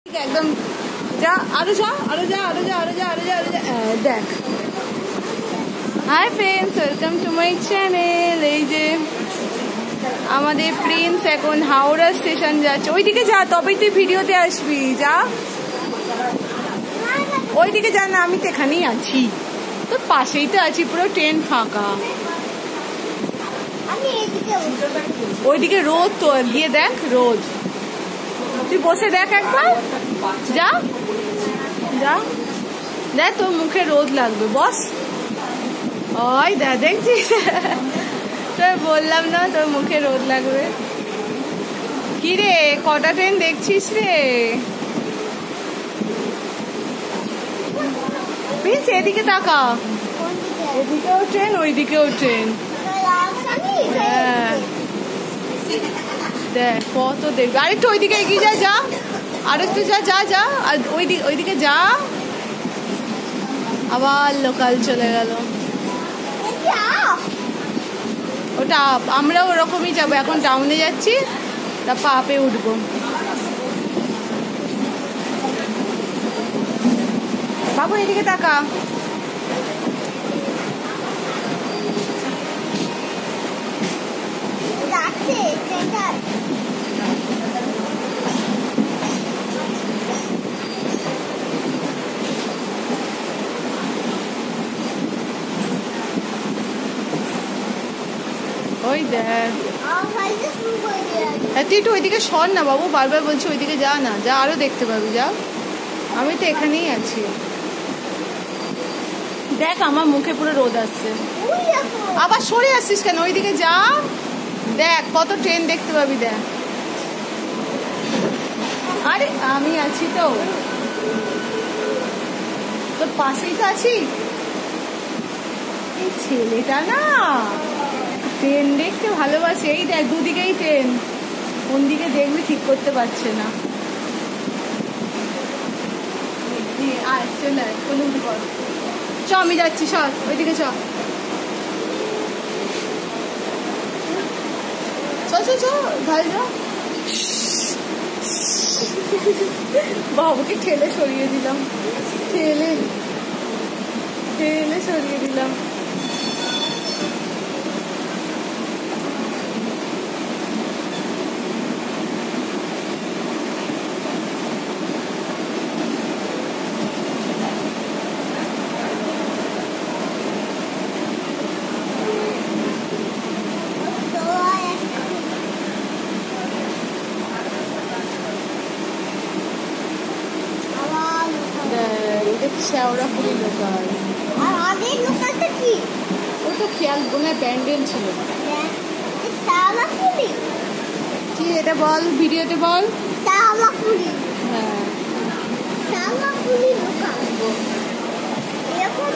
একদম যা আরো যা আরো যা আরো যা আরো যা আরো যা আরো যা দেখ। Hi friends, welcome to my channel. এই যে আমাদের প্রিন্স এখন হাওড়া স্টেশন যাচ্ছে। ওইদিকে যা, তবেই তুই ভিডিওতে আসবি। যা ওইদিকে যা না, আমি তো এখানেই আছি, তোর পাশেই তো আছি, পুরো ট্রেন ফাঁকা। ওইদিকে রোদ, তো গিয়ে দেখ রোদ, তুই বসে দেখ একবার। যা যা দেখ, তোর মুখে রোদ লাগবে, বস। ওই দেখ, দেখছিস, তোর বললাম না তোর মুখে রোদ লাগবে। কি রে, কটা ট্রেন দেখছিস রে? প্লিজ এদিকে তাকা, এদিকেও ট্রেন ওইদিকেও ট্রেন। হ্যাঁ দেখ কত দেখবি। আরেকটু ওইদিকে এগিয়ে যা, যা আরেকটু যা, যা যা আর ওইদিকে যা। আবার লোকাল চলে গেল, ওটা আপ। আমরাও ওরকমই যাবো, এখন টাউনে যাচ্ছি, তারপর আপে উঠবো। বাবু এদিকে তাকা। ওই দেখ, তুই একটু ওইদিকে সর না বাবু, বারবার বলছি ওইদিকে যা না, যা আরো দেখতে পাবি, যা। আমি তো এখানেই আছি, দেখ আমার মুখে পুরো রোদ আসছে। আবার সরে আসছিস কেন? ওইদিকে যা, দেখ কত ট্রেন দেখতে পাবি, দেখ। আরে আমি আছি তো, তোর পাশেই তো আছি। এই ছেলেটা না ট্রেন দেখতে ভালোবাসে। এই দেখ দুদিকেই ট্রেন, কোন দিকে দেখবি ঠিক করতে পারছে না। আয় চলে আয়, কোনো কর, চ আমি যাচ্ছি, সর ওইদিকে চ, চ চ চ ভাই যা। বাবুকে ঠেলে সরিয়ে দিলাম, ঠেলে ঠেলে সরিয়ে দিলাম। শ্যাওড়া ফুলি লোকাল। আর আগের লোকালটা কি? ওটা খেয়াল বোনা প্যান্ডেল ছিল। শ্যাওড়া ফুলি কি এটা বল, ভিডিওতে বল। শ্যাওড়া ফুলি, হ্যাঁ শ্যাওড়া ফুলি লোকাল। এরকম